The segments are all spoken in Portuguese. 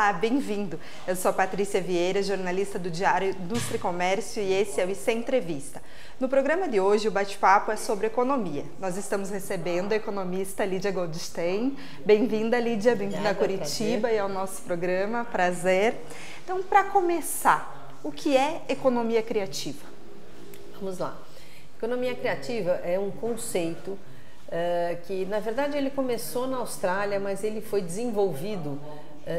Olá, bem-vindo! Eu sou a Patrícia Vieira, jornalista do Diário Indústria e Comércio, e esse é o IC Entrevista. No programa de hoje, o bate-papo é sobre economia. Nós estamos recebendo a economista Lídia Goldstein. Bem-vinda, Lídia, bem-vinda a Curitiba e ao nosso programa, prazer. Então, para começar, o que é economia criativa? Vamos lá. Economia criativa é um conceito que, na verdade, ele começou na Austrália, mas ele foi desenvolvido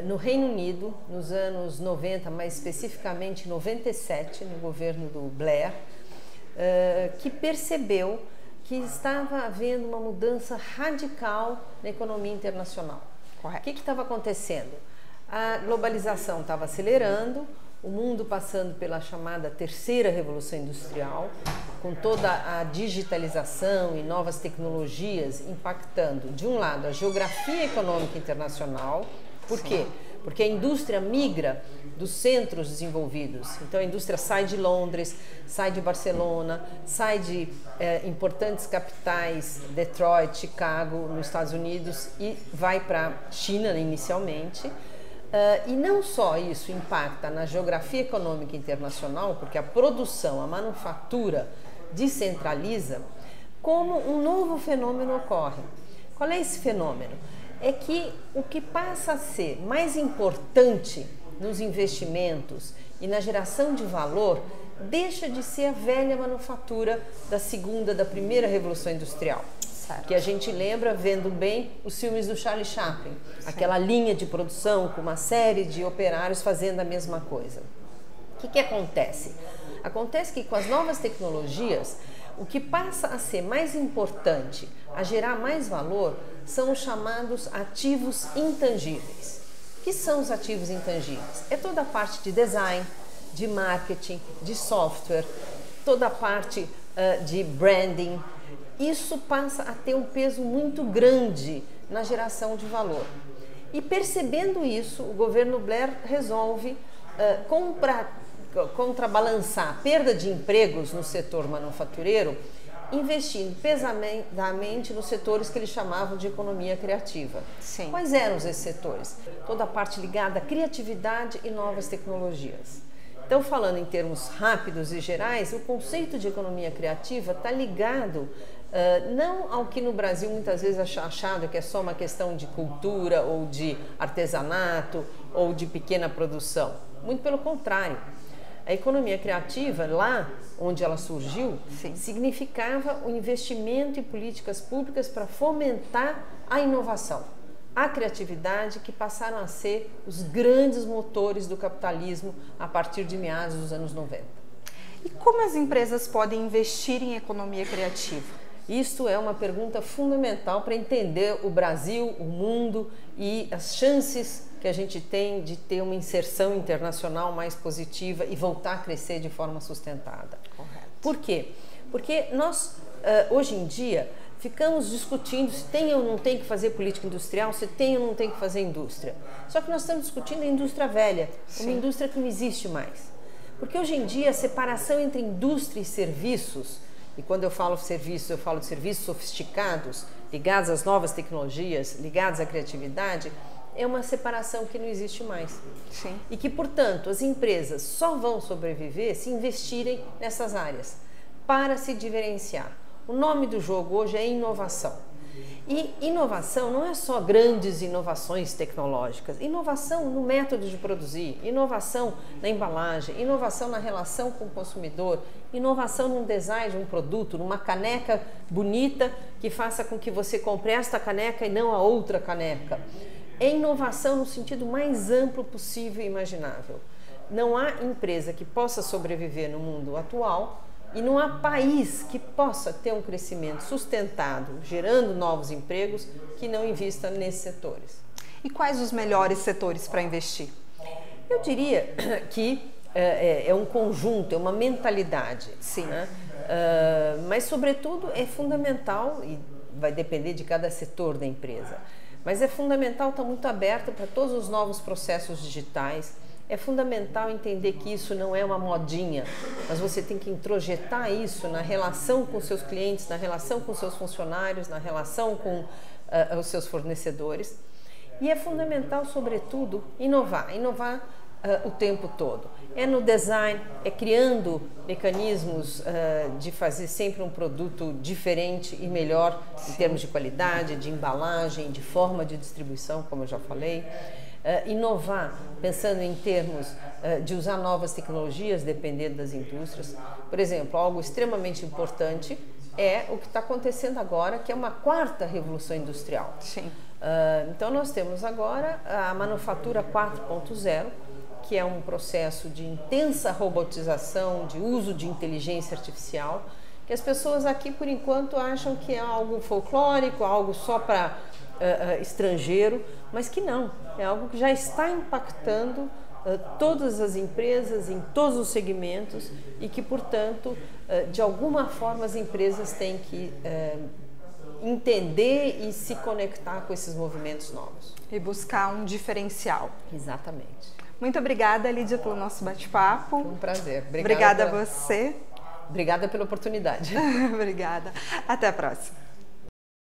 no Reino Unido nos anos 90, mais especificamente 97, no governo do Blair, que percebeu que estava havendo uma mudança radical na economia internacional. Correto. O que estava acontecendo? A globalização estava acelerando, o mundo passando pela chamada terceira revolução industrial, com toda a digitalização e novas tecnologias impactando, de um lado, a geografia econômica internacional. Por quê? Porque a indústria migra dos centros desenvolvidos. Então a indústria sai de Londres, sai de Barcelona, sai de importantes capitais, Detroit, Chicago, nos Estados Unidos, e vai para a China inicialmente. E não só isso impacta na geografia econômica internacional, porque a produção, a manufatura descentraliza, como um novo fenômeno ocorre. Qual é esse fenômeno? É que o que passa a ser mais importante nos investimentos e na geração de valor deixa de ser a velha manufatura da primeira revolução industrial. Certo. Que a gente lembra vendo bem os filmes do Charlie Chaplin, aquela linha de produção com uma série de operários fazendo a mesma coisa. O que acontece? Acontece que com as novas tecnologias, o que passa a ser mais importante, a gerar mais valor, são os chamados ativos intangíveis. O que são os ativos intangíveis? É toda a parte de design, de marketing, de software, toda a parte de branding. Isso passa a ter um peso muito grande na geração de valor. E percebendo isso, o governo Blair resolve contrabalançar a perda de empregos no setor manufatureiro, investindo pesadamente nos setores que eles chamavam de economia criativa. Sim. Quais eram esses setores? Toda a parte ligada à criatividade e novas tecnologias. Então, falando em termos rápidos e gerais, o conceito de economia criativa está ligado não ao que no Brasil muitas vezes é achado que é só uma questão de cultura ou de artesanato ou de pequena produção. Muito pelo contrário. A economia criativa, lá onde ela surgiu, significava o investimento em políticas públicas para fomentar a inovação, a criatividade, que passaram a ser os grandes motores do capitalismo a partir de meados dos anos 90. E como as empresas podem investir em economia criativa? Isto é uma pergunta fundamental para entender o Brasil, o mundo e as chances que a gente tem de ter uma inserção internacional mais positiva e voltar a crescer de forma sustentada. Correto. Por quê? Porque nós, hoje em dia, ficamos discutindo se tem ou não tem que fazer política industrial, se tem ou não tem que fazer indústria. Só que nós estamos discutindo a indústria velha, uma indústria que não existe mais. Porque hoje em dia a separação entre indústria e serviços, e quando eu falo serviços, eu falo de serviços sofisticados, ligados às novas tecnologias, ligados à criatividade, é uma separação que não existe mais. Sim. E que, portanto, as empresas só vão sobreviver se investirem nessas áreas, para se diferenciar. O nome do jogo hoje é inovação. E inovação não é só grandes inovações tecnológicas, inovação no método de produzir, inovação na embalagem, inovação na relação com o consumidor, inovação no design de um produto, numa caneca bonita que faça com que você compre esta caneca e não a outra caneca. É inovação no sentido mais amplo possível e imaginável. Não há empresa que possa sobreviver no mundo atual e não há país que possa ter um crescimento sustentado, gerando novos empregos, que não invista nesses setores. E quais os melhores setores para investir? Eu diria que é um conjunto, é uma mentalidade. Sim. Né? Mas, sobretudo, é fundamental, e vai depender de cada setor da empresa, mas é fundamental estar muito aberto para todos os novos processos digitais. É fundamental entender que isso não é uma modinha, mas você tem que introjetar isso na relação com seus clientes, na relação com seus funcionários, na relação com os seus fornecedores. E é fundamental, sobretudo, inovar o tempo todo. É no design, é criando mecanismos de fazer sempre um produto diferente e melhor em termos de qualidade, de embalagem, de forma de distribuição, como eu já falei. Inovar, pensando em termos de usar novas tecnologias, dependendo das indústrias. Por exemplo, algo extremamente importante é o que está acontecendo agora, que é uma quarta revolução industrial. Sim. Então, nós temos agora a manufatura 4.0, que é um processo de intensa robotização, de uso de inteligência artificial, que as pessoas aqui, por enquanto, acham que é algo folclórico, algo só para estrangeiro, mas que não, é algo que já está impactando todas as empresas, em todos os segmentos e que, portanto, de alguma forma as empresas têm que entender e se conectar com esses movimentos novos. E buscar um diferencial. Exatamente. Muito obrigada, Lídia, pelo nosso bate-papo. Foi um prazer. Obrigada a você. Obrigada pela oportunidade. Obrigada. Até a próxima.